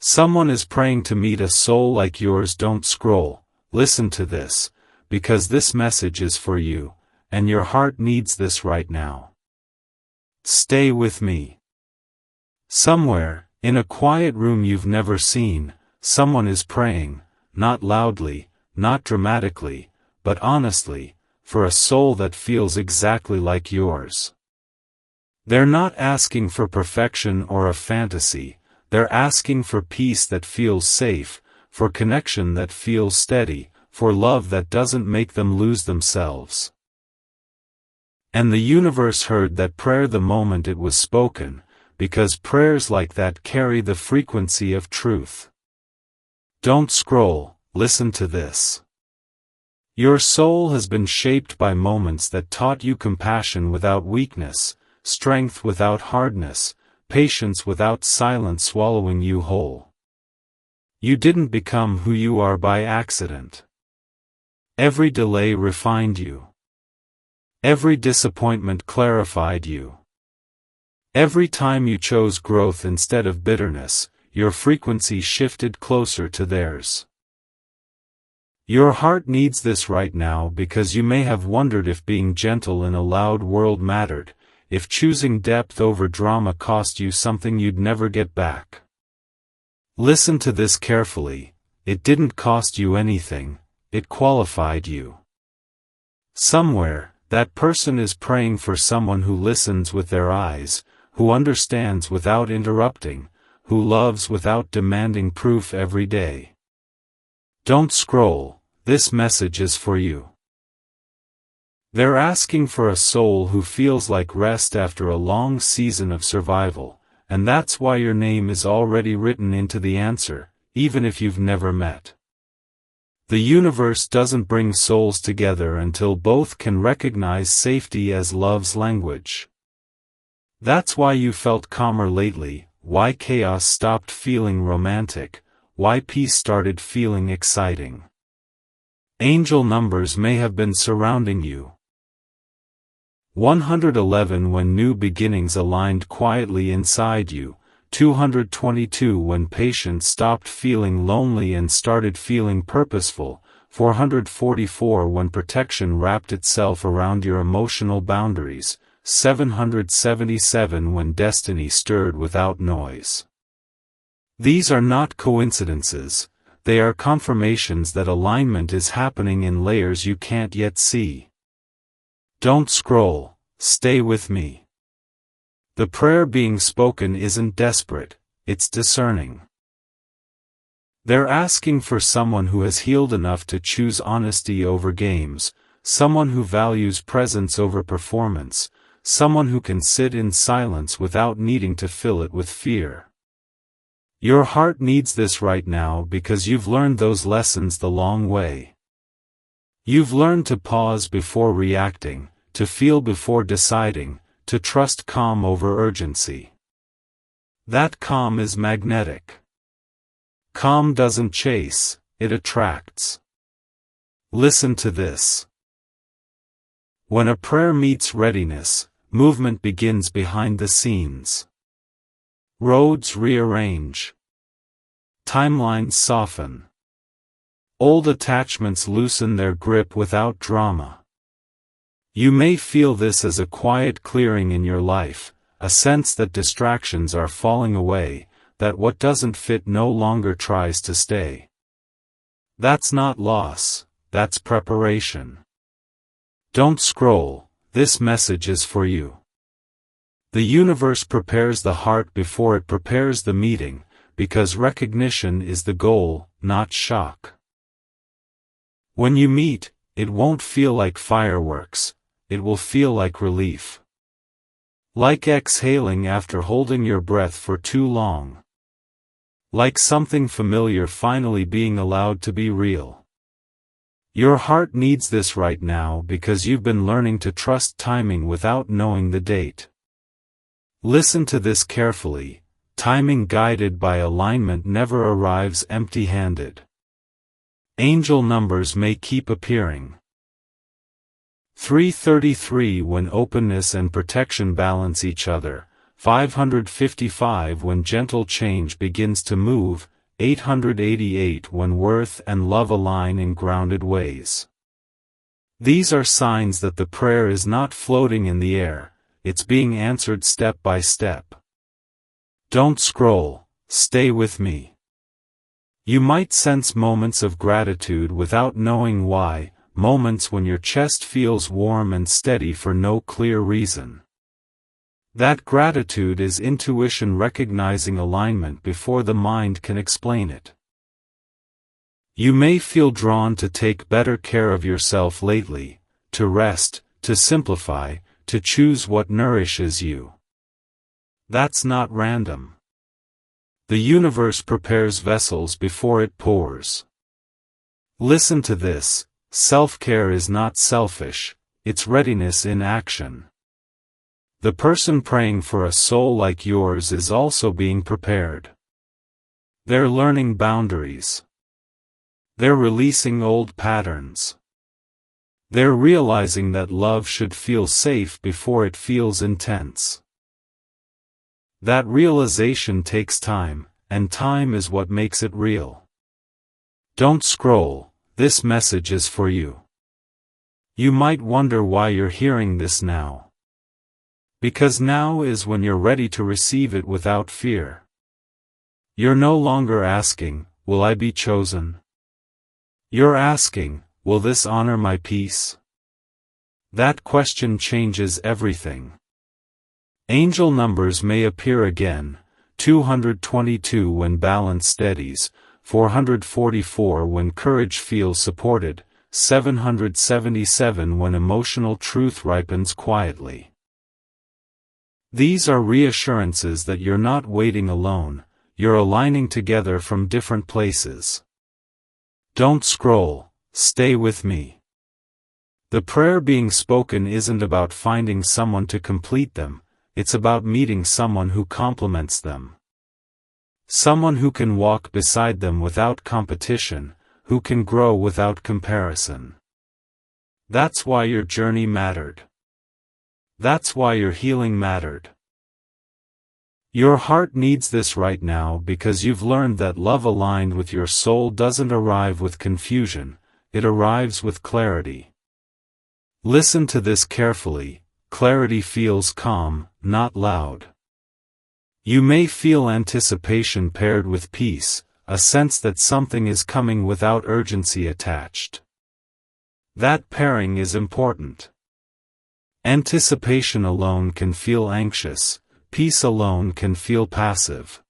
Someone is praying to meet a soul like yours. Don't scroll, listen to this, because this message is for you, and your heart needs this right now. Stay with me. Somewhere, in a quiet room you've never seen, someone is praying, not loudly, not dramatically, but honestly, for a soul that feels exactly like yours. They're not asking for perfection or a fantasy, they're asking for peace that feels safe, for connection that feels steady, for love that doesn't make them lose themselves. And the universe heard that prayer the moment it was spoken, because prayers like that carry the frequency of truth. Don't scroll, listen to this. Your soul has been shaped by moments that taught you compassion without weakness, strength without hardness, patience without silence swallowing you whole. You didn't become who you are by accident. Every delay refined you. Every disappointment clarified you. Every time you chose growth instead of bitterness, your frequency shifted closer to theirs. Your heart needs this right now because you may have wondered if being gentle in a loud world mattered, if choosing depth over drama cost you something you'd never get back. Listen to this carefully, it didn't cost you anything, it qualified you. Somewhere, that person is praying for someone who listens with their eyes, who understands without interrupting, who loves without demanding proof every day. Don't scroll, this message is for you. They're asking for a soul who feels like rest after a long season of survival, and that's why your name is already written into the answer, even if you've never met. The universe doesn't bring souls together until both can recognize safety as love's language. That's why you felt calmer lately, why chaos stopped feeling romantic, why peace started feeling exciting. Angel numbers may have been surrounding you. 111 when new beginnings aligned quietly inside you, 222 when patience stopped feeling lonely and started feeling purposeful, 444 when protection wrapped itself around your emotional boundaries, 777 when destiny stirred without noise. These are not coincidences, they are confirmations that alignment is happening in layers you can't yet see. Don't scroll, stay with me. The prayer being spoken isn't desperate, it's discerning. They're asking for someone who has healed enough to choose honesty over games, someone who values presence over performance, someone who can sit in silence without needing to fill it with fear. Your heart needs this right now because you've learned those lessons the long way. You've learned to pause before reacting, to feel before deciding, to trust calm over urgency. That calm is magnetic. Calm doesn't chase, it attracts. Listen to this. When a prayer meets readiness, movement begins behind the scenes. Roads rearrange. Timelines soften. Old attachments loosen their grip without drama. You may feel this as a quiet clearing in your life, a sense that distractions are falling away, that what doesn't fit no longer tries to stay. That's not loss, that's preparation. Don't scroll, this message is for you. The universe prepares the heart before it prepares the meeting, because recognition is the goal, not shock. When you meet, it won't feel like fireworks, it will feel like relief. Like exhaling after holding your breath for too long. Like something familiar finally being allowed to be real. Your heart needs this right now because you've been learning to trust timing without knowing the date. Listen to this carefully, timing guided by alignment never arrives empty-handed. Angel numbers may keep appearing. 333 when openness and protection balance each other, 555 when gentle change begins to move, 888 when worth and love align in grounded ways. These are signs that the prayer is not floating in the air, it's being answered step by step. Don't scroll, stay with me. You might sense moments of gratitude without knowing why, moments when your chest feels warm and steady for no clear reason. That gratitude is intuition recognizing alignment before the mind can explain it. You may feel drawn to take better care of yourself lately, to rest, to simplify, to choose what nourishes you. That's not random. The universe prepares vessels before it pours. Listen to this, self-care is not selfish, it's readiness in action. The person praying for a soul like yours is also being prepared. They're learning boundaries. They're releasing old patterns. They're realizing that love should feel safe before it feels intense. That realization takes time, and time is what makes it real. Don't scroll, this message is for you. You might wonder why you're hearing this now. Because now is when you're ready to receive it without fear. You're no longer asking, will I be chosen? You're asking, will this honor my peace? That question changes everything. Angel numbers may appear again, 222 when balance steadies, 444 when courage feels supported, 777 when emotional truth ripens quietly. These are reassurances that you're not waiting alone, you're aligning together from different places. Don't scroll, stay with me. The prayer being spoken isn't about finding someone to complete them, it's about meeting someone who complements them. Someone who can walk beside them without competition, who can grow without comparison. That's why your journey mattered. That's why your healing mattered. Your heart needs this right now because you've learned that love aligned with your soul doesn't arrive with confusion, it arrives with clarity. Listen to this carefully. Clarity feels calm, not loud. You may feel anticipation paired with peace, a sense that something is coming without urgency attached. That pairing is important. Anticipation alone can feel anxious, peace alone can feel passive.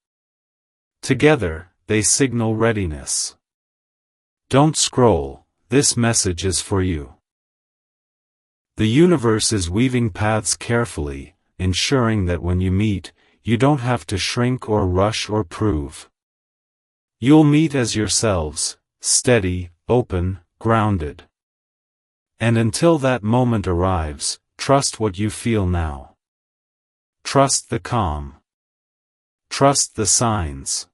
Together, they signal readiness. Don't scroll, this message is for you. The universe is weaving paths carefully, ensuring that when you meet, you don't have to shrink or rush or prove. You'll meet as yourselves, steady, open, grounded. And until that moment arrives, trust what you feel now. Trust the calm. Trust the signs.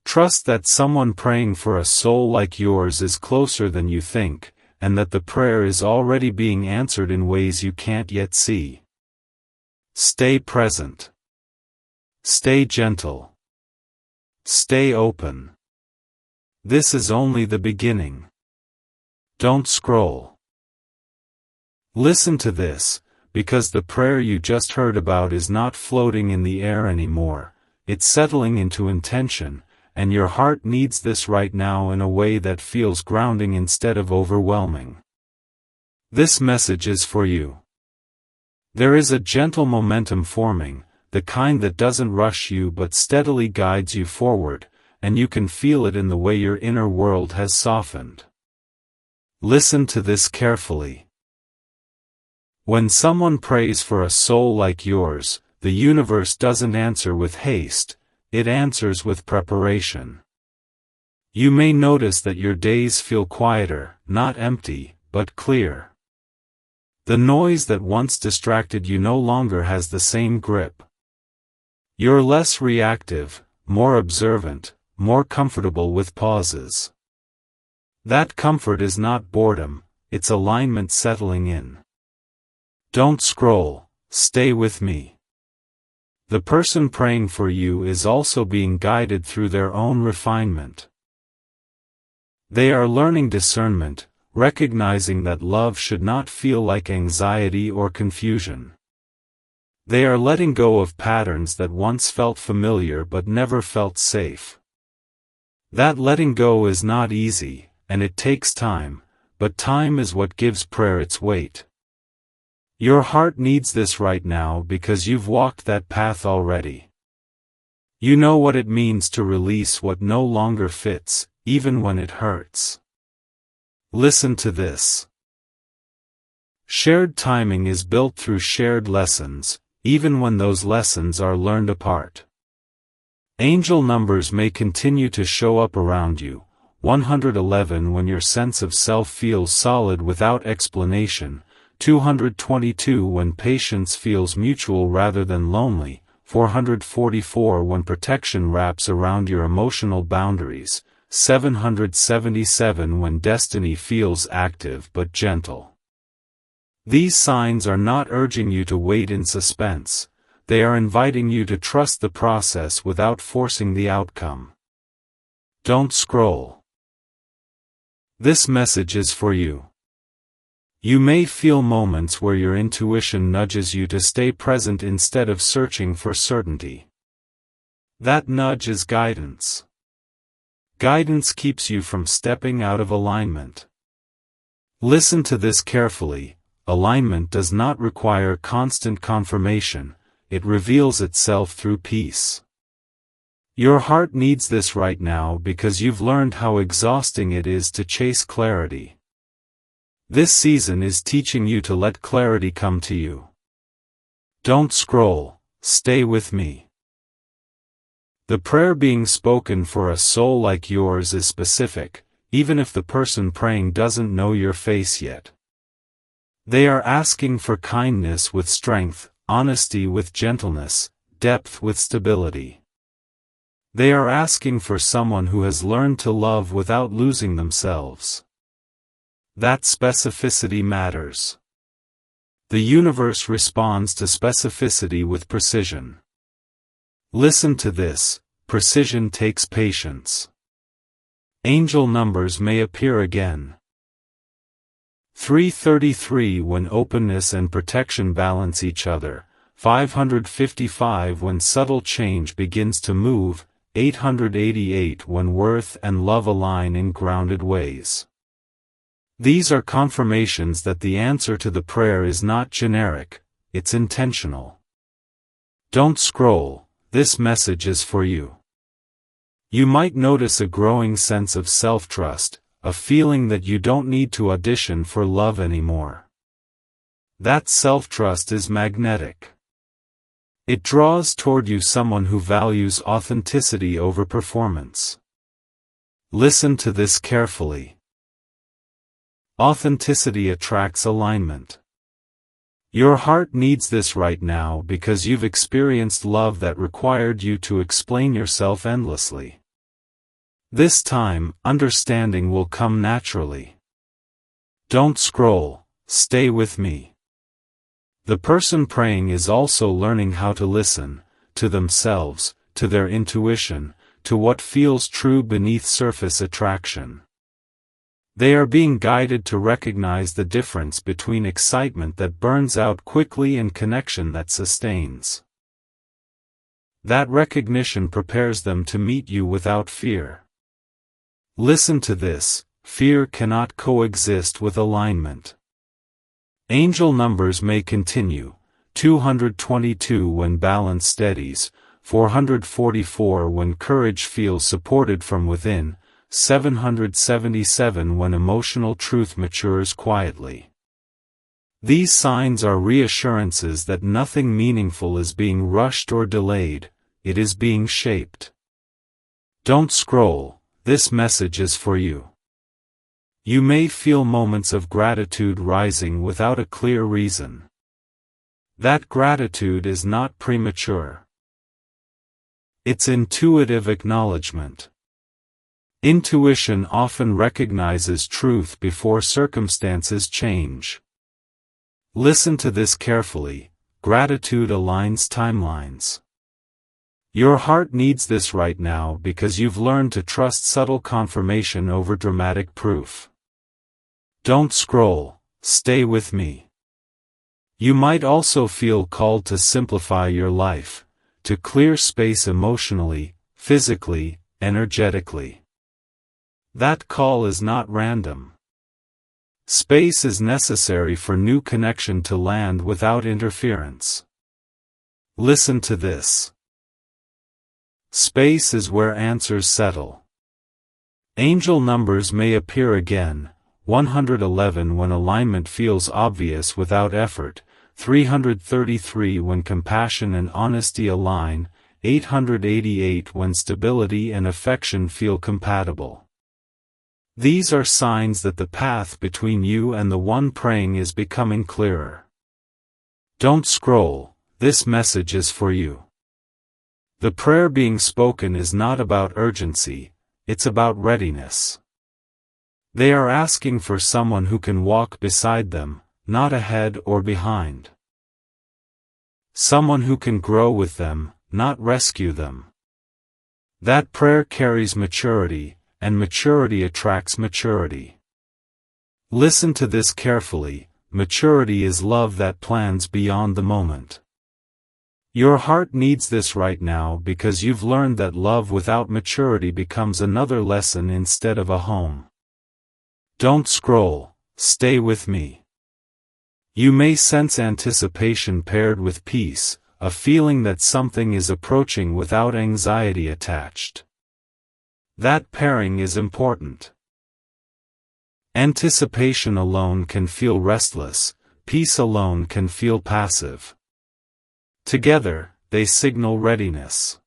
Trust that someone praying for a soul like yours is closer than you think, and that the prayer is already being answered in ways you can't yet see. Stay present. Stay gentle. Stay open. This is only the beginning. Don't scroll. Listen to this, because the prayer you just heard about is not floating in the air anymore, it's settling into intention, and your heart needs this right now in a way that feels grounding instead of overwhelming. This message is for you. There is a gentle momentum forming, the kind that doesn't rush you but steadily guides you forward, and you can feel it in the way your inner world has softened. Listen to this carefully. When someone prays for a soul like yours, the universe doesn't answer with haste, it answers with preparation. You may notice that your days feel quieter, not empty, but clear. The noise that once distracted you no longer has the same grip. You're less reactive, more observant, more comfortable with pauses. That comfort is not boredom, it's alignment settling in. Don't scroll, stay with me. The person praying for you is also being guided through their own refinement. They are learning discernment, recognizing that love should not feel like anxiety or confusion. They are letting go of patterns that once felt familiar but never felt safe. That letting go is not easy, and it takes time, but time is what gives prayer its weight. Your heart needs this right now because you've walked that path already. You know what it means to release what no longer fits, even when it hurts. Listen to this. Shared timing is built through shared lessons, even when those lessons are learned apart. Angel numbers may continue to show up around you, 111 when your sense of self feels solid without explanation, 222 when patience feels mutual rather than lonely, 444 when protection wraps around your emotional boundaries, 777 when destiny feels active but gentle. These signs are not urging you to wait in suspense, they are inviting you to trust the process without forcing the outcome. Don't scroll. This message is for you. You may feel moments where your intuition nudges you to stay present instead of searching for certainty. That nudge is guidance. Guidance keeps you from stepping out of alignment. Listen to this carefully. Alignment does not require constant confirmation, it reveals itself through peace. Your heart needs this right now because you've learned how exhausting it is to chase clarity. This season is teaching you to let clarity come to you. Don't scroll, stay with me. The prayer being spoken for a soul like yours is specific, even if the person praying doesn't know your face yet. They are asking for kindness with strength, honesty with gentleness, depth with stability. They are asking for someone who has learned to love without losing themselves. That specificity matters. The universe responds to specificity with precision. Listen to this, precision takes patience. Angel numbers may appear again. 333 when openness and protection balance each other, 555 when subtle change begins to move, 888 when worth and love align in grounded ways. These are confirmations that the answer to the prayer is not generic, it's intentional. Don't scroll, this message is for you. You might notice a growing sense of self-trust, a feeling that you don't need to audition for love anymore. That self-trust is magnetic. It draws toward you someone who values authenticity over performance. Listen to this carefully. Authenticity attracts alignment. Your heart needs this right now because you've experienced love that required you to explain yourself endlessly. This time, understanding will come naturally. Don't scroll, stay with me. The person praying is also learning how to listen, to themselves, to their intuition, to what feels true beneath surface attraction. They are being guided to recognize the difference between excitement that burns out quickly and connection that sustains. That recognition prepares them to meet you without fear. Listen to this, fear cannot coexist with alignment. Angel numbers may continue, 222 when balance steadies, 444 when courage feels supported from within, 777 when emotional truth matures quietly. These signs are reassurances that nothing meaningful is being rushed or delayed, it is being shaped. Don't scroll, this message is for you. You may feel moments of gratitude rising without a clear reason. That gratitude is not premature. It's intuitive acknowledgement. Intuition often recognizes truth before circumstances change. Listen to this carefully, gratitude aligns timelines. Your heart needs this right now because you've learned to trust subtle confirmation over dramatic proof. Don't scroll, stay with me. You might also feel called to simplify your life, to clear space emotionally, physically, energetically. That call is not random. Space is necessary for new connection to land without interference. Listen to this. Space is where answers settle. Angel numbers may appear again, 111 when alignment feels obvious without effort, 333 when compassion and honesty align, 888 when stability and affection feel compatible. These are signs that the path between you and the one praying is becoming clearer. Don't scroll, this message is for you. The prayer being spoken is not about urgency, it's about readiness. They are asking for someone who can walk beside them, not ahead or behind. Someone who can grow with them, not rescue them. That prayer carries maturity, and maturity attracts maturity. Listen to this carefully. Maturity is love that plans beyond the moment. Your heart needs this right now because you've learned that love without maturity becomes another lesson instead of a home. Don't scroll, stay with me. You may sense anticipation paired with peace, a feeling that something is approaching without anxiety attached. That pairing is important. Anticipation alone can feel restless, peace alone can feel passive. Together, they signal readiness.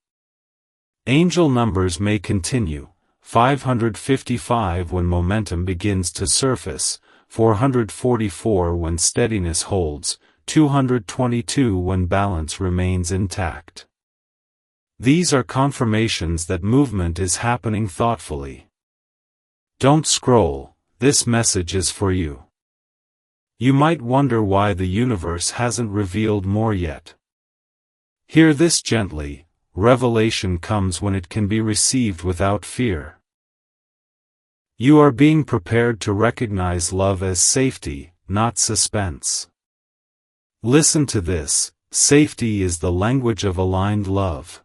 Angel numbers may continue, 555 when momentum begins to surface, 444 when steadiness holds, 222 when balance remains intact. These are confirmations that movement is happening thoughtfully. Don't scroll, this message is for you. You might wonder why the universe hasn't revealed more yet. Hear this gently, revelation comes when it can be received without fear. You are being prepared to recognize love as safety, not suspense. Listen to this, safety is the language of aligned love.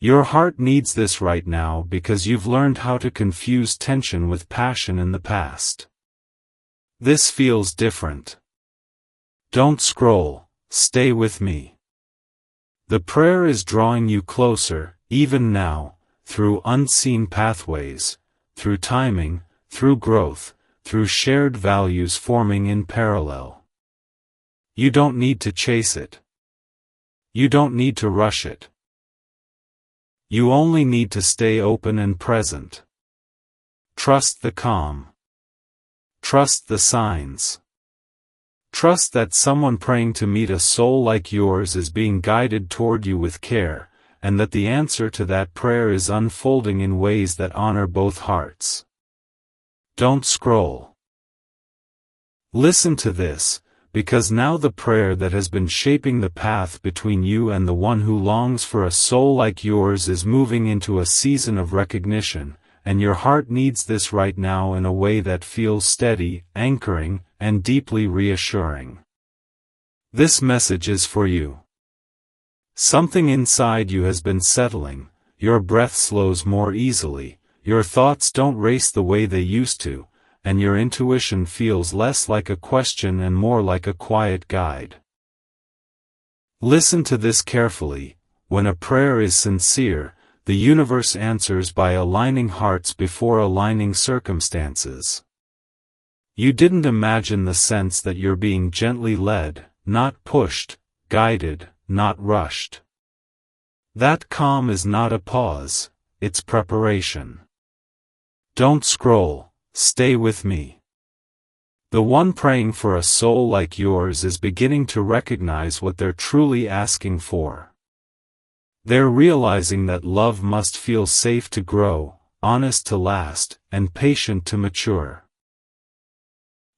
Your heart needs this right now because you've learned how to confuse tension with passion in the past. This feels different. Don't scroll, stay with me. The prayer is drawing you closer, even now, through unseen pathways, through timing, through growth, through shared values forming in parallel. You don't need to chase it. You don't need to rush it. You only need to stay open and present. Trust the calm. Trust the signs. Trust that someone praying to meet a soul like yours is being guided toward you with care, and that the answer to that prayer is unfolding in ways that honor both hearts. Don't scroll. Listen to this, because now the prayer that has been shaping the path between you and the one who longs for a soul like yours is moving into a season of recognition, and your heart needs this right now in a way that feels steady, anchoring, and deeply reassuring. This message is for you. Something inside you has been settling, your breath slows more easily, your thoughts don't race the way they used to, and your intuition feels less like a question and more like a quiet guide. Listen to this carefully. When a prayer is sincere, the universe answers by aligning hearts before aligning circumstances. You didn't imagine the sense that you're being gently led, not pushed, guided, not rushed. That calm is not a pause, it's preparation. Don't scroll, stay with me. The one praying for a soul like yours is beginning to recognize what they're truly asking for. They're realizing that love must feel safe to grow, honest to last, and patient to mature.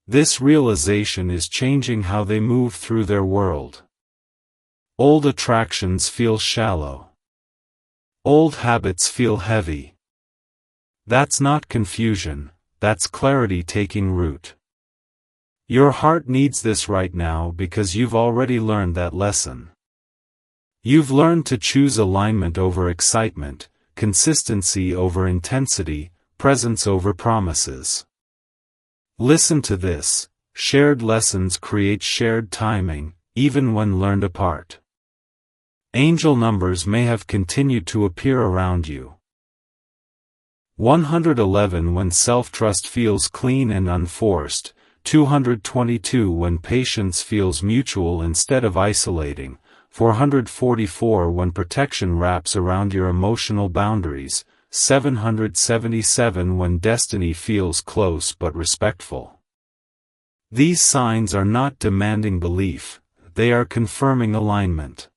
This realization is changing how they move through their world. Old attractions feel shallow. Old habits feel heavy. That's not confusion, that's clarity taking root. Your heart needs this right now because you've already learned that lesson. You've learned to choose alignment over excitement, consistency over intensity, presence over promises. Listen to this: shared lessons create shared timing, even when learned apart. Angel numbers may have continued to appear around you. 111 when self-trust feels clean and unforced, 222 when patience feels mutual instead of isolating, 444 when protection wraps around your emotional boundaries, 777 when destiny feels close but respectful. These signs are not demanding belief, they are confirming alignment.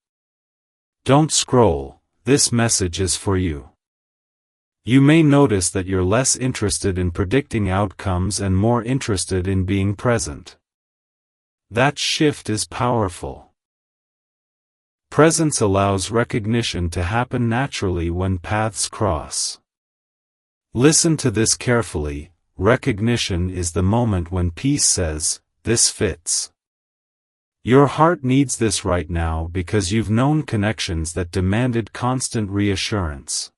Don't scroll, this message is for you. You may notice that you're less interested in predicting outcomes and more interested in being present. That shift is powerful. Presence allows recognition to happen naturally when paths cross. Listen to this carefully: recognition is the moment when peace says, "This fits." Your heart needs this right now because you've known connections that demanded constant reassurance.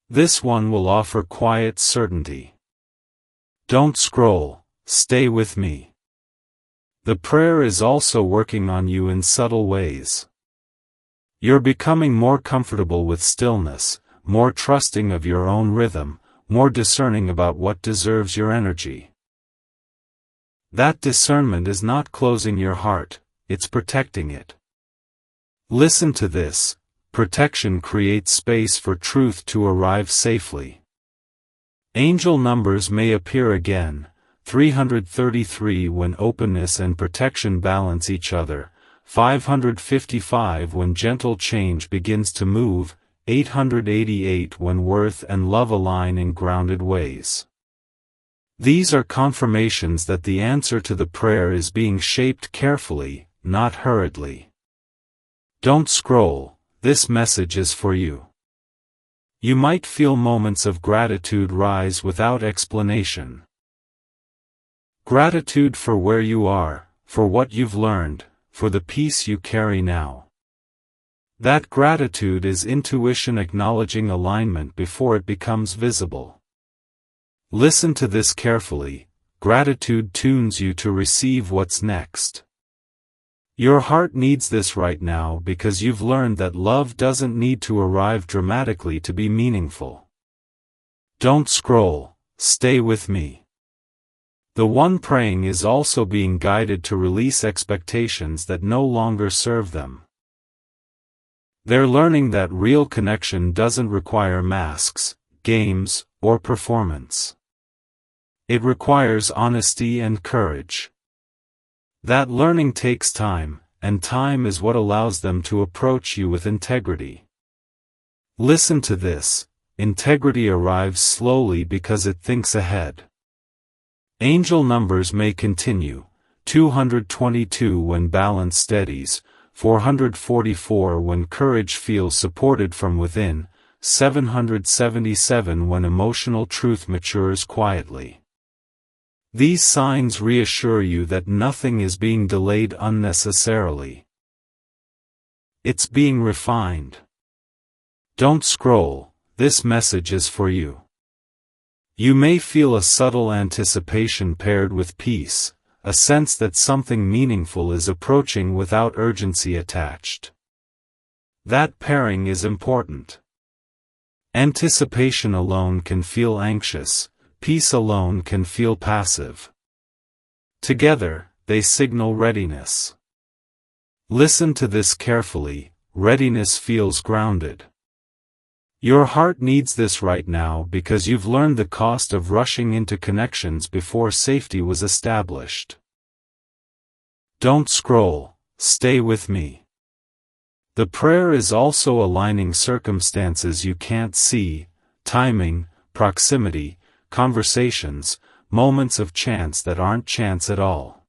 This one will offer quiet certainty. Don't scroll, stay with me. The prayer is also working on you in subtle ways. You're becoming more comfortable with stillness, more trusting of your own rhythm, more discerning about what deserves your energy. That discernment is not closing your heart, it's protecting it. Listen to this: protection creates space for truth to arrive safely. Angel numbers may appear again: 333 when openness and protection balance each other, 555 when gentle change begins to move, 888 when worth and love align in grounded ways. These are confirmations that the answer to the prayer is being shaped carefully, not hurriedly. Don't scroll, this message is for you. You might feel moments of gratitude rise without explanation. Gratitude for where you are, for what you've learned, for the peace you carry now. That gratitude is intuition acknowledging alignment before it becomes visible. Listen to this carefully: gratitude tunes you to receive what's next. Your heart needs this right now because you've learned that love doesn't need to arrive dramatically to be meaningful. Don't scroll, stay with me. The one praying is also being guided to release expectations that no longer serve them. They're learning that real connection doesn't require masks, games, or performance. It requires honesty and courage. That learning takes time, and time is what allows them to approach you with integrity. Listen to this: integrity arrives slowly because it thinks ahead. Angel numbers may continue: 222 when balance steadies, 444 when courage feels supported from within, 777 when emotional truth matures quietly. These signs reassure you that nothing is being delayed unnecessarily. It's being refined. Don't scroll, this message is for you. You may feel a subtle anticipation paired with peace, a sense that something meaningful is approaching without urgency attached. That pairing is important. Anticipation alone can feel anxious, peace alone can feel passive. Together, they signal readiness. Listen to this carefully: readiness feels grounded. Your heart needs this right now because you've learned the cost of rushing into connections before safety was established. Don't scroll, stay with me. The prayer is also aligning circumstances you can't see: timing, proximity, conversations, moments of chance that aren't chance at all.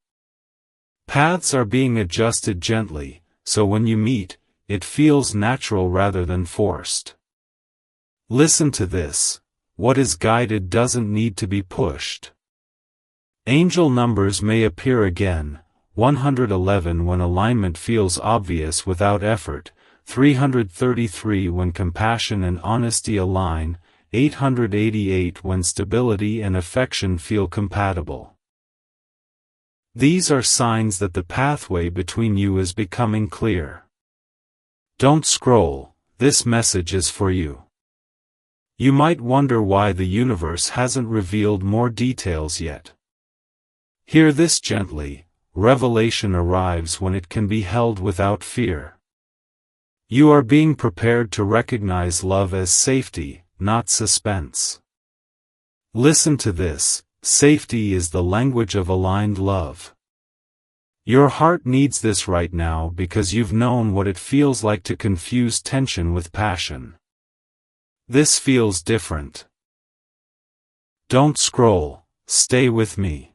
Paths are being adjusted gently, so when you meet, it feels natural rather than forced. Listen to this. What is guided doesn't need to be pushed. Angel numbers may appear again. 111 when alignment feels obvious without effort, 333 when compassion and honesty align, 888 when stability and affection feel compatible. These are signs that the pathway between you is becoming clear. Don't scroll, this message is for you. You might wonder why the universe hasn't revealed more details yet. Hear this gently. Revelation arrives when it can be held without fear. You are being prepared to recognize love as safety, not suspense. Listen to this. Safety is the language of aligned love. Your heart needs this right now because you've known what it feels like to confuse tension with passion. This feels different. Don't scroll, stay with me.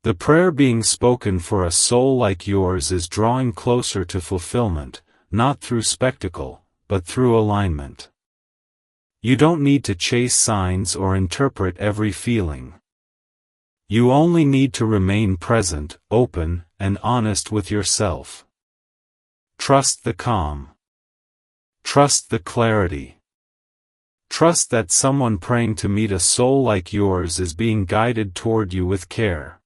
The prayer being spoken for a soul like yours is drawing closer to fulfillment, not through spectacle, but through alignment. You don't need to chase signs or interpret every feeling. You only need to remain present, open, and honest with yourself. Trust the calm. Trust the clarity. Trust that someone praying to meet a soul like yours is being guided toward you with care.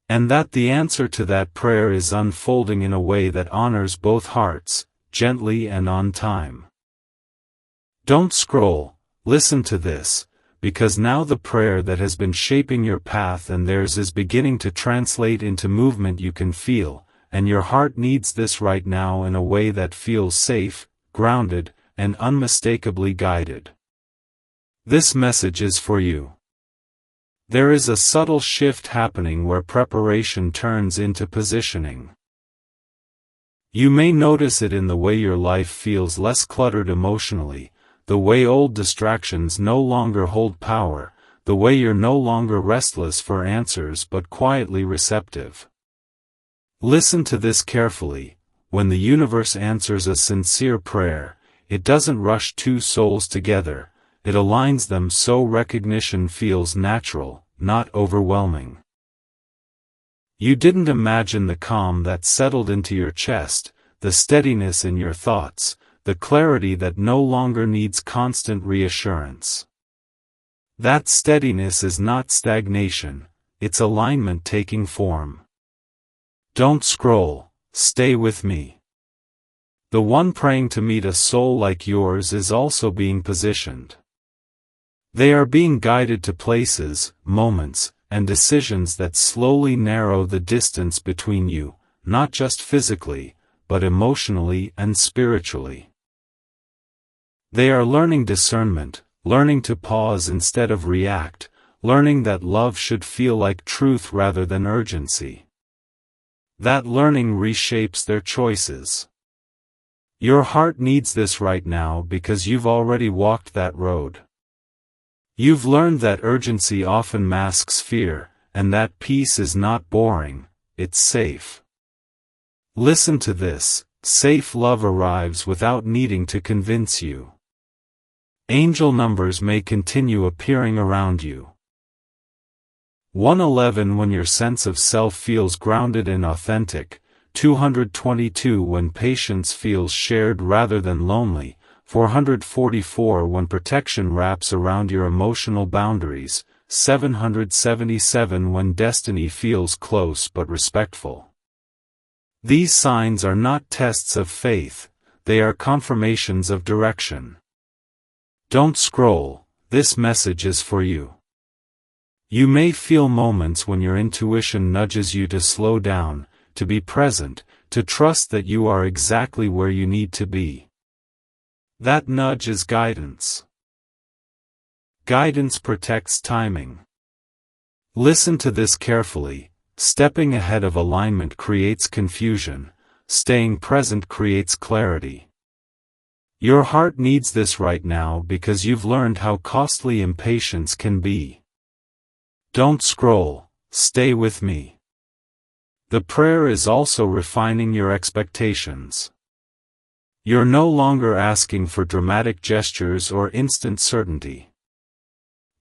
And that the answer to that prayer is unfolding in a way that honors both hearts, gently and on time. Don't scroll, listen to this, because now the prayer that has been shaping your path and theirs is beginning to translate into movement you can feel, and your heart needs this right now in a way that feels safe, grounded, and unmistakably guided. This message is for you. There is a subtle shift happening where preparation turns into positioning. You may notice it in the way your life feels less cluttered emotionally, the way old distractions no longer hold power, the way you're no longer restless for answers but quietly receptive. Listen to this carefully. When the universe answers a sincere prayer, it doesn't rush two souls together. It aligns them so recognition feels natural, not overwhelming. You didn't imagine the calm that settled into your chest, the steadiness in your thoughts, the clarity that no longer needs constant reassurance. That steadiness is not stagnation, it's alignment taking form. Don't scroll, stay with me. The one praying to meet a soul like yours is also being positioned. They are being guided to places, moments, and decisions that slowly narrow the distance between you, not just physically, but emotionally and spiritually. They are learning discernment, learning to pause instead of react, learning that love should feel like truth rather than urgency. That learning reshapes their choices. Your heart needs this right now because you've already walked that road. You've learned that urgency often masks fear, and that peace is not boring, it's safe. Listen to this, safe love arrives without needing to convince you. Angel numbers may continue appearing around you. 111 when your sense of self feels grounded and authentic, 222 when patience feels shared rather than lonely, 444 when protection wraps around your emotional boundaries, 777 when destiny feels close but respectful. These signs are not tests of faith, they are confirmations of direction. Don't scroll, this message is for you. You may feel moments when your intuition nudges you to slow down, to be present, to trust that you are exactly where you need to be. That nudge is guidance. Guidance protects timing. Listen to this carefully. Stepping ahead of alignment creates confusion, staying present creates clarity. Your heart needs this right now because you've learned how costly impatience can be. Don't scroll, stay with me. The prayer is also refining your expectations. You're no longer asking for dramatic gestures or instant certainty.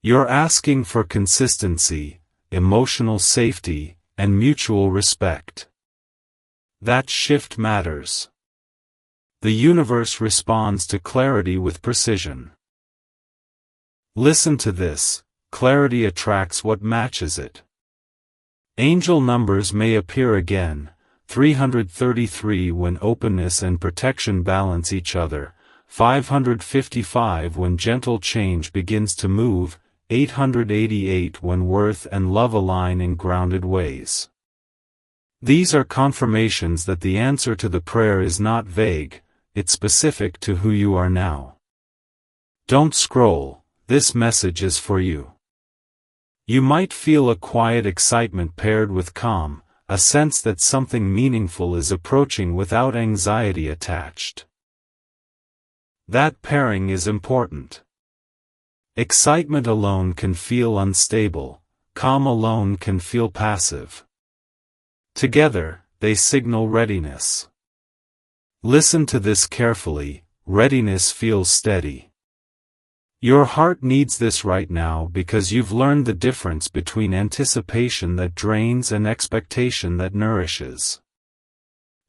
You're asking for consistency, emotional safety, and mutual respect. That shift matters. The universe responds to clarity with precision. Listen to this: clarity attracts what matches it. Angel numbers may appear again: 333 when openness and protection balance each other, 555 when gentle change begins to move, 888 when worth and love align in grounded ways. These are confirmations that the answer to the prayer is not vague, it's specific to who you are now. Don't scroll, this message is for you. You might feel a quiet excitement paired with calm, a sense that something meaningful is approaching without anxiety attached. That pairing is important. Excitement alone can feel unstable, calm alone can feel passive. Together, they signal readiness. Listen to this carefully: readiness feels steady. Your heart needs this right now because you've learned the difference between anticipation that drains and expectation that nourishes.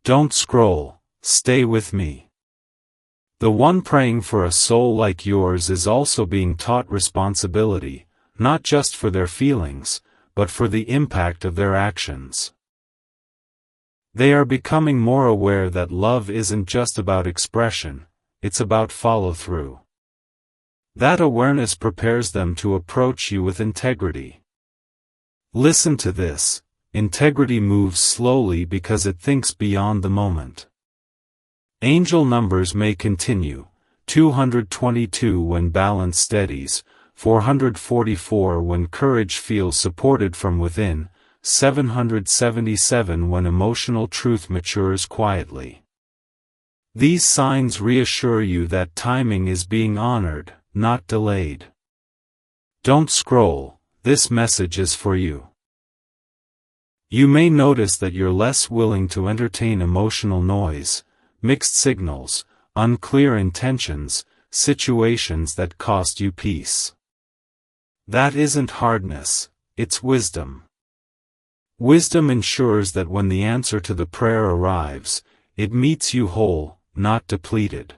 Don't scroll, stay with me. The one praying for a soul like yours is also being taught responsibility, not just for their feelings, but for the impact of their actions. They are becoming more aware that love isn't just about expression, it's about follow-through. That awareness prepares them to approach you with integrity. Listen to this: integrity moves slowly because it thinks beyond the moment. Angel numbers may continue: 222 when balance steadies, 444 when courage feels supported from within, 777 when emotional truth matures quietly. These signs reassure you that timing is being honored, not delayed. Don't scroll, this message is for you. You may notice that you're less willing to entertain emotional noise, mixed signals, unclear intentions, situations that cost you peace. That isn't hardness, it's wisdom. Wisdom ensures that when the answer to the prayer arrives, it meets you whole, not depleted.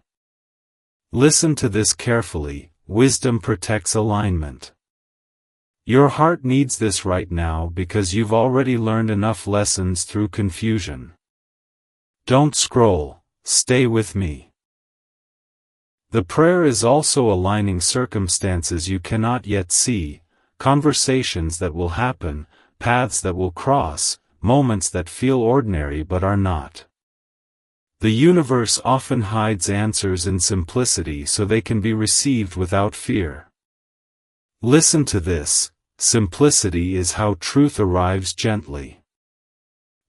Listen to this carefully: wisdom protects alignment. Your heart needs this right now because you've already learned enough lessons through confusion. Don't scroll, stay with me. The prayer is also aligning circumstances you cannot yet see, conversations that will happen, paths that will cross, moments that feel ordinary but are not. The universe often hides answers in simplicity so they can be received without fear. Listen to this: simplicity is how truth arrives gently.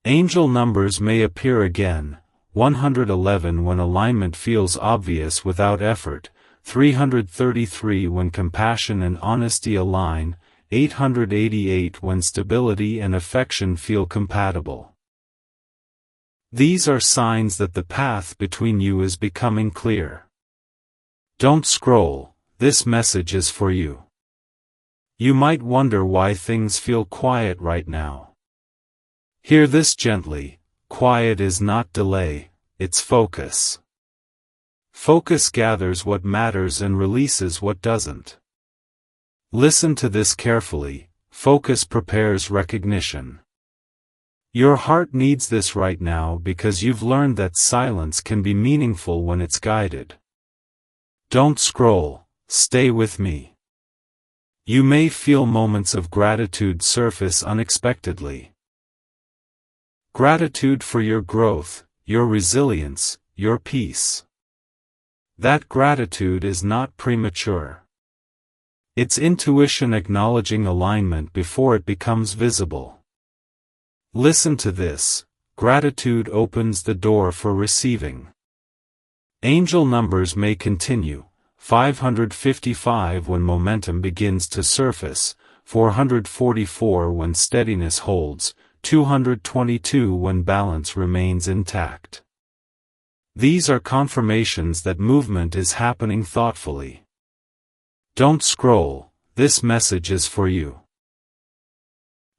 Angel numbers may appear again: 111 when alignment feels obvious without effort, 333 when compassion and honesty align, 888 when stability and affection feel compatible. These are signs that the path between you is becoming clear. Don't scroll, this message is for you. You might wonder why things feel quiet right now. Hear this gently: quiet is not delay, it's focus. Focus gathers what matters and releases what doesn't. Listen to this carefully: focus prepares recognition. Your heart needs this right now because you've learned that silence can be meaningful when it's guided. Don't scroll, stay with me. You may feel moments of gratitude surface unexpectedly. Gratitude for your growth, your resilience, your peace. That gratitude is not premature. It's intuition acknowledging alignment before it becomes visible. Listen to this: gratitude opens the door for receiving. Angel numbers may continue: 555 when momentum begins to surface, 444 when steadiness holds, 222 when balance remains intact. These are confirmations that movement is happening thoughtfully. Don't scroll, this message is for you.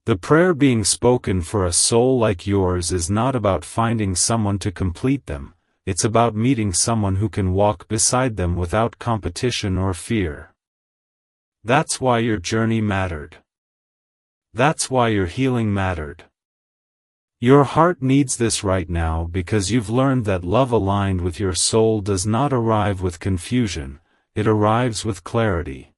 The prayer being spoken for a soul like yours is not about finding someone to complete them, it's about meeting someone who can walk beside them without competition or fear. That's why your journey mattered. That's why your healing mattered. Your heart needs this right now because you've learned that love aligned with your soul does not arrive with confusion, it arrives with clarity.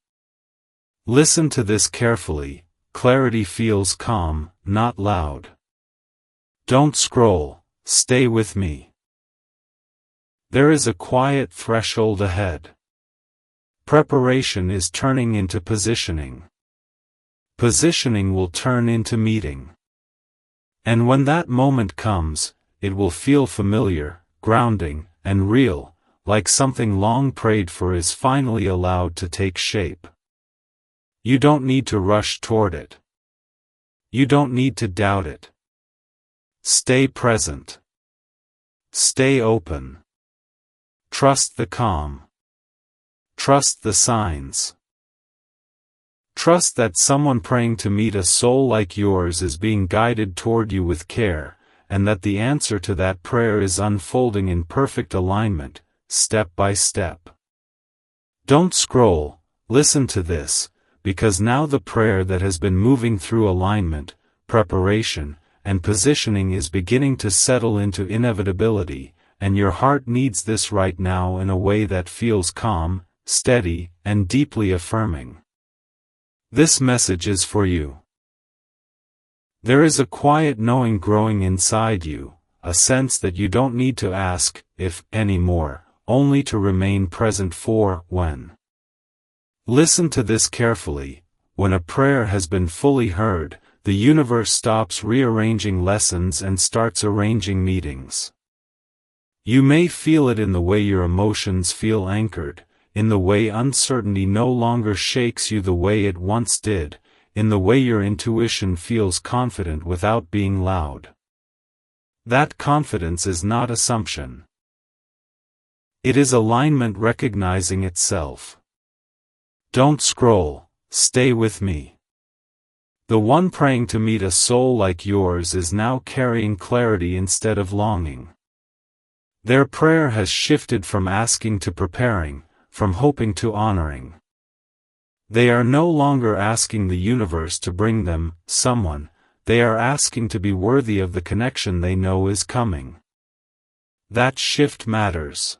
Listen to this carefully, clarity feels calm, not loud. Don't scroll, stay with me. There is a quiet threshold ahead. Preparation is turning into positioning. Positioning will turn into meeting. And when that moment comes, it will feel familiar, grounding, and real, like something long prayed for is finally allowed to take shape. You don't need to rush toward it. You don't need to doubt it. Stay present. Stay open. Trust the calm. Trust the signs. Trust that someone praying to meet a soul like yours is being guided toward you with care, and that the answer to that prayer is unfolding in perfect alignment, step by step. Don't scroll, listen to this, because now the prayer that has been moving through alignment, preparation, and positioning is beginning to settle into inevitability, and your heart needs this right now in a way that feels calm, steady, and deeply affirming. This message is for you. There is a quiet knowing growing inside you, a sense that you don't need to ask, if, anymore, only to remain present for, when. Listen to this carefully. When a prayer has been fully heard, the universe stops rearranging lessons and starts arranging meetings. You may feel it in the way your emotions feel anchored, in the way uncertainty no longer shakes you the way it once did, in the way your intuition feels confident without being loud. That confidence is not assumption. It is alignment recognizing itself. Don't scroll, stay with me. The one praying to meet a soul like yours is now carrying clarity instead of longing. Their prayer has shifted from asking to preparing, from hoping to honoring. They are no longer asking the universe to bring them someone, they are asking to be worthy of the connection they know is coming. That shift matters.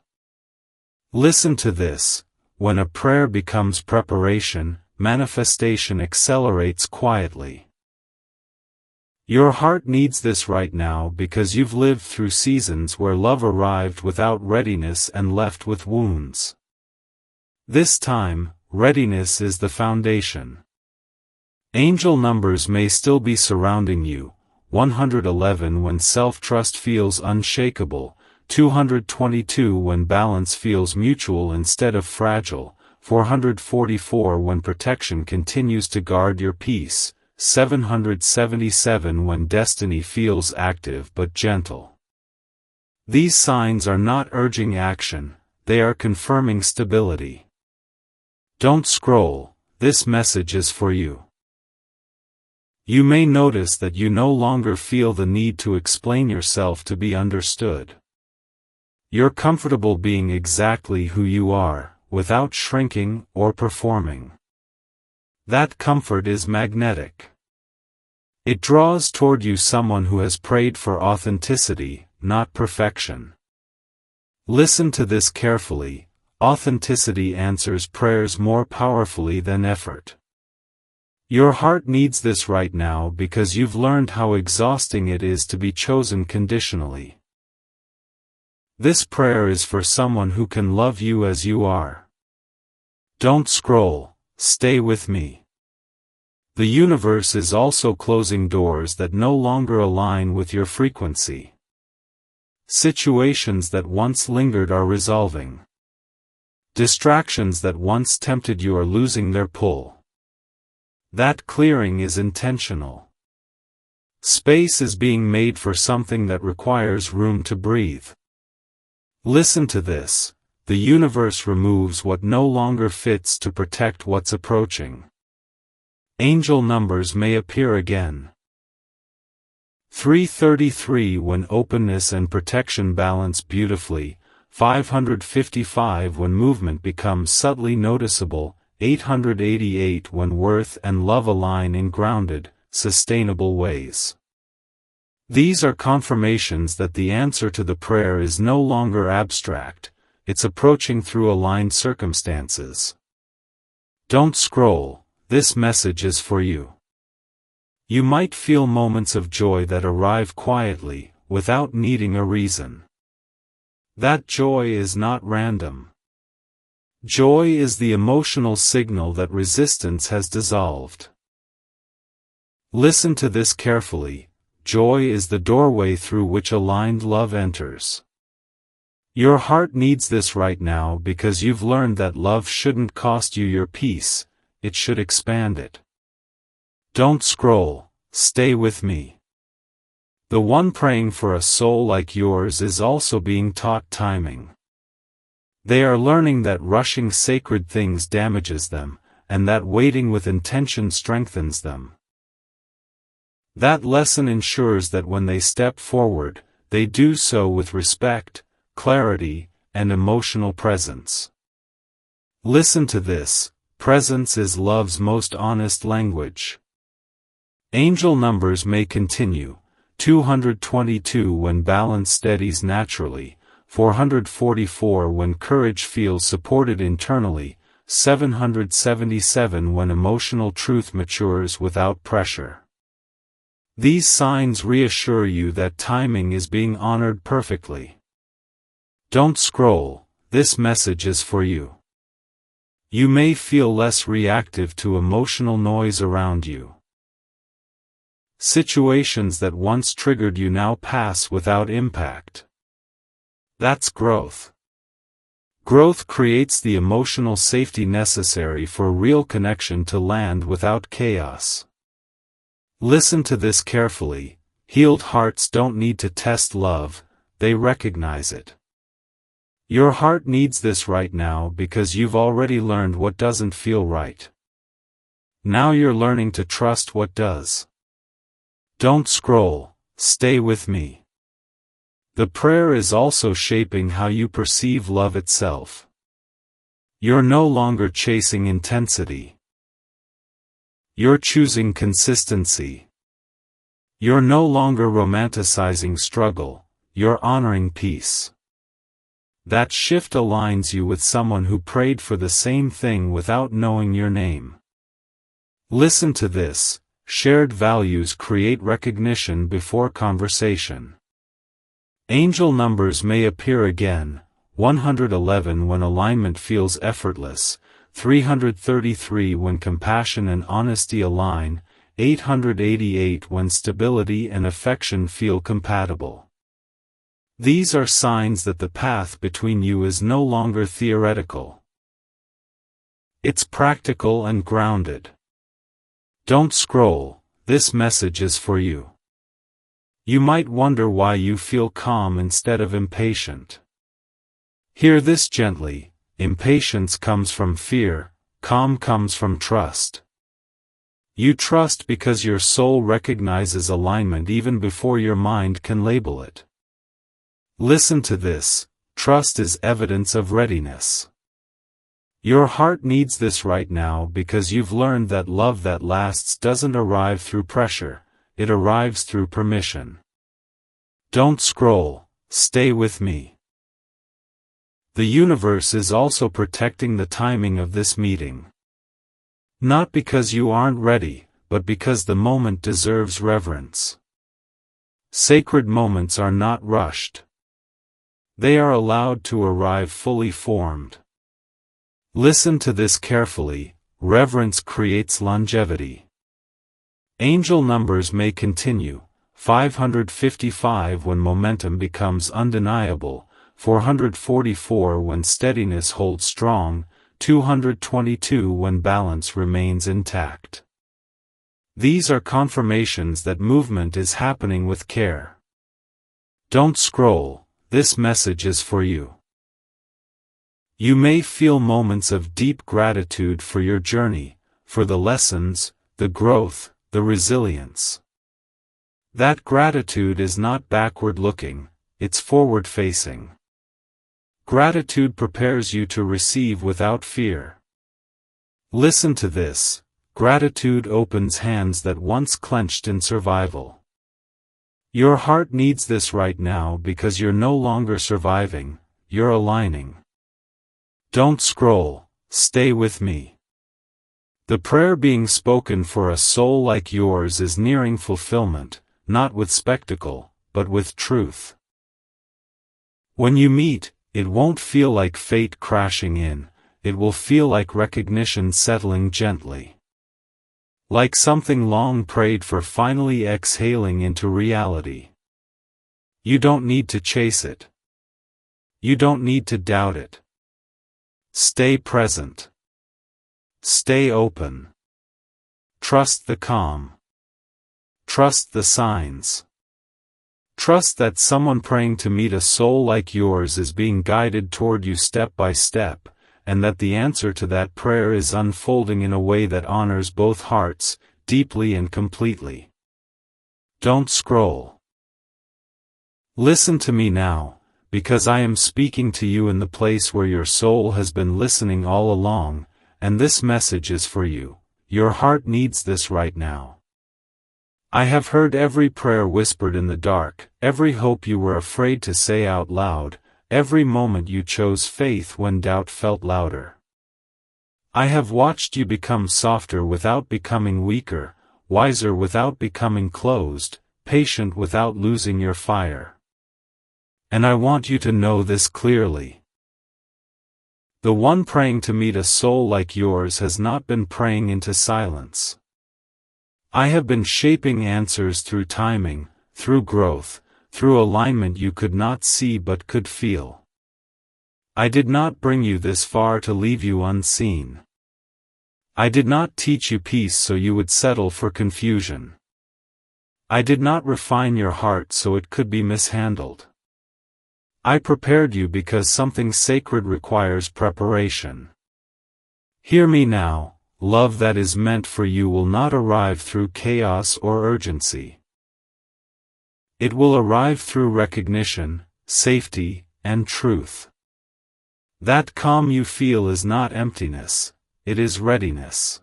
Listen to this, when a prayer becomes preparation, manifestation accelerates quietly. Your heart needs this right now because you've lived through seasons where love arrived without readiness and left with wounds. This time, readiness is the foundation. Angel numbers may still be surrounding you, 111 when self-trust feels unshakable, 222 when balance feels mutual instead of fragile, 444 when protection continues to guard your peace, 777 when destiny feels active but gentle. These signs are not urging action, they are confirming stability. Don't scroll, this message is for you. You may notice that you no longer feel the need to explain yourself to be understood. You're comfortable being exactly who you are, without shrinking or performing. That comfort is magnetic. It draws toward you someone who has prayed for authenticity, not perfection. Listen to this carefully. Authenticity answers prayers more powerfully than effort. Your heart needs this right now because you've learned how exhausting it is to be chosen conditionally. This prayer is for someone who can love you as you are. Don't scroll, stay with me. The universe is also closing doors that no longer align with your frequency. Situations that once lingered are resolving. Distractions that once tempted you are losing their pull. That clearing is intentional. Space is being made for something that requires room to breathe. Listen to this. The universe removes what no longer fits to protect what's approaching. Angel numbers may appear again. 333 when openness and protection balance beautifully, 555 when movement becomes subtly noticeable, 888 when worth and love align in grounded, sustainable ways. These are confirmations that the answer to the prayer is no longer abstract, it's approaching through aligned circumstances. Don't scroll, this message is for you. You might feel moments of joy that arrive quietly, without needing a reason. That joy is not random. Joy is the emotional signal that resistance has dissolved. Listen to this carefully. Joy is the doorway through which aligned love enters. Your heart needs this right now because you've learned that love shouldn't cost you your peace, it should expand it. Don't scroll, stay with me. The one praying for a soul like yours is also being taught timing. They are learning that rushing sacred things damages them, and that waiting with intention strengthens them. That lesson ensures that when they step forward, they do so with respect, clarity, and emotional presence. Listen to this, presence is love's most honest language. Angel numbers may continue, 222 when balance steadies naturally, 444 when courage feels supported internally, 777 when emotional truth matures without pressure. These signs reassure you that timing is being honored perfectly. Don't scroll, this message is for you. You may feel less reactive to emotional noise around you. Situations that once triggered you now pass without impact. That's growth. Growth creates the emotional safety necessary for real connection to land without chaos. Listen to this carefully. Healed hearts don't need to test love, they recognize it. Your heart needs this right now because you've already learned what doesn't feel right. Now you're learning to trust what does. Don't scroll, stay with me. The prayer is also shaping how you perceive love itself. You're no longer chasing intensity. You're choosing consistency. You're no longer romanticizing struggle, you're honoring peace. That shift aligns you with someone who prayed for the same thing without knowing your name. Listen to this. Shared values create recognition before conversation. Angel numbers may appear again, 111 when alignment feels effortless, 333 when compassion and honesty align, 888 when stability and affection feel compatible. These are signs that the path between you is no longer theoretical. It's practical and grounded. Don't scroll, this message is for you. You might wonder why you feel calm instead of impatient. Hear this gently, impatience comes from fear, calm comes from trust. You trust because your soul recognizes alignment even before your mind can label it. Listen to this, trust is evidence of readiness. Your heart needs this right now because you've learned that love that lasts doesn't arrive through pressure, it arrives through permission. Don't scroll, stay with me. The universe is also protecting the timing of this meeting. Not because you aren't ready, but because the moment deserves reverence. Sacred moments are not rushed. They are allowed to arrive fully formed. Listen to this carefully, reverence creates longevity. Angel numbers may continue, 555 when momentum becomes undeniable, 444 when steadiness holds strong, 222 when balance remains intact. These are confirmations that movement is happening with care. Don't scroll, this message is for you. You may feel moments of deep gratitude for your journey, for the lessons, the growth, the resilience. That gratitude is not backward-looking, it's forward-facing. Gratitude prepares you to receive without fear. Listen to this: gratitude opens hands that once clenched in survival. Your heart needs this right now because you're no longer surviving, you're aligning. Don't scroll, stay with me. The prayer being spoken for a soul like yours is nearing fulfillment, not with spectacle, but with truth. When you meet, it won't feel like fate crashing in, it will feel like recognition settling gently. Like something long prayed for finally exhaling into reality. You don't need to chase it. You don't need to doubt it. Stay present. Stay open. Trust the calm. Trust the signs. Trust that someone praying to meet a soul like yours is being guided toward you step by step, and that the answer to that prayer is unfolding in a way that honors both hearts, deeply and completely. Don't scroll. Listen to me now, because I am speaking to you in the place where your soul has been listening all along, and this message is for you. Your heart needs this right now. I have heard every prayer whispered in the dark, every hope you were afraid to say out loud, every moment you chose faith when doubt felt louder. I have watched you become softer without becoming weaker, wiser without becoming closed, patient without losing your fire. And I want you to know this clearly. The one praying to meet a soul like yours has not been praying into silence. I have been shaping answers through timing, through growth, through alignment you could not see but could feel. I did not bring you this far to leave you unseen. I did not teach you peace so you would settle for confusion. I did not refine your heart so it could be mishandled. I prepared you because something sacred requires preparation. Hear me now, love that is meant for you will not arrive through chaos or urgency. It will arrive through recognition, safety, and truth. That calm you feel is not emptiness, it is readiness.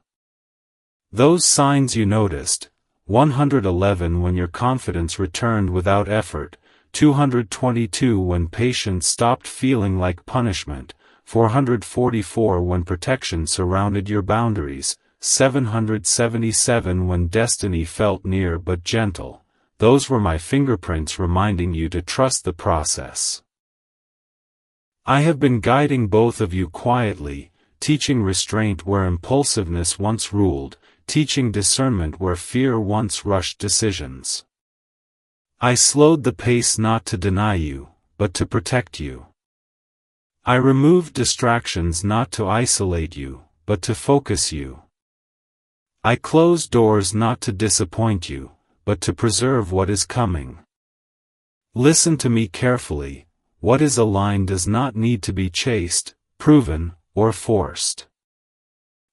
Those signs you noticed, 111 when your confidence returned without effort, 222 when patience stopped feeling like punishment, 444 when protection surrounded your boundaries, 777 when destiny felt near but gentle. Those were my fingerprints reminding you to trust the process. I have been guiding both of you quietly, teaching restraint where impulsiveness once ruled, teaching discernment where fear once rushed decisions. I slowed the pace not to deny you, but to protect you. I removed distractions not to isolate you, but to focus you. I closed doors not to disappoint you, but to preserve what is coming. Listen to me carefully, what is aligned does not need to be chased, proven, or forced.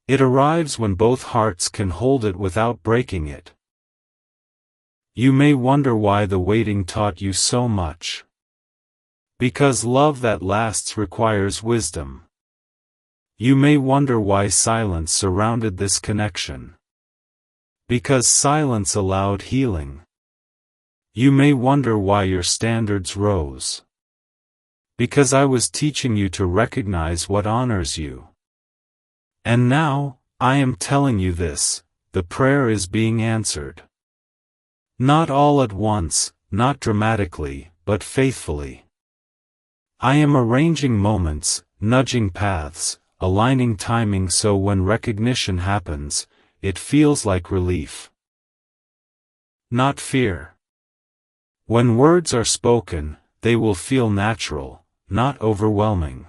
It arrives when both hearts can hold it without breaking it. You may wonder why the waiting taught you so much. Because love that lasts requires wisdom. You may wonder why silence surrounded this connection. Because silence allowed healing. You may wonder why your standards rose. Because I was teaching you to recognize what honors you. And now, I am telling you this, the prayer is being answered. Not all at once, not dramatically, but faithfully. I am arranging moments, nudging paths, aligning timing so when recognition happens, it feels like relief. Not fear. When words are spoken, they will feel natural, not overwhelming.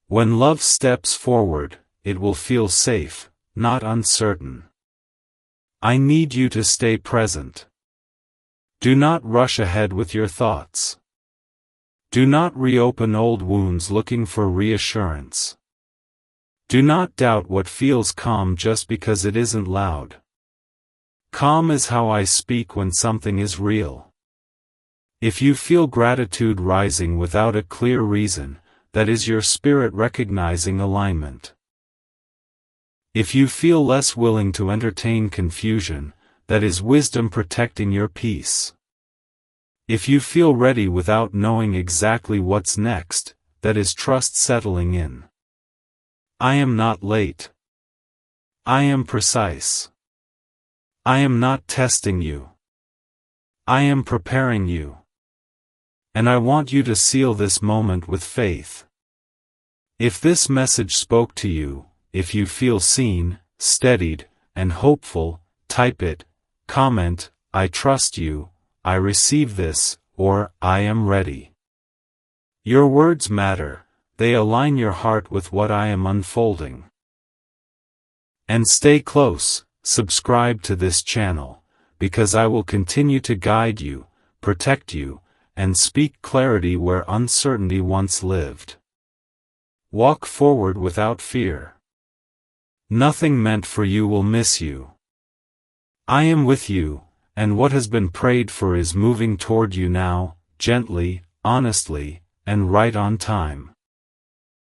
When love steps forward, it will feel safe, not uncertain. I need you to stay present. Do not rush ahead with your thoughts. Do not reopen old wounds looking for reassurance. Do not doubt what feels calm just because it isn't loud. Calm is how I speak when something is real. If you feel gratitude rising without a clear reason, that is your spirit recognizing alignment. If you feel less willing to entertain confusion, that is wisdom protecting your peace. If you feel ready without knowing exactly what's next, that is trust settling in. I am not late. I am precise. I am not testing you. I am preparing you. And I want you to seal this moment with faith. If this message spoke to you, if you feel seen, steadied, and hopeful, type it, comment, I trust you, I receive this, or I am ready. Your words matter, they align your heart with what I am unfolding. And stay close. Subscribe to this channel, because I will continue to guide you, protect you, and speak clarity where uncertainty once lived. Walk forward without fear. Nothing meant for you will miss you. I am with you, and what has been prayed for is moving toward you now, gently, honestly, and right on time.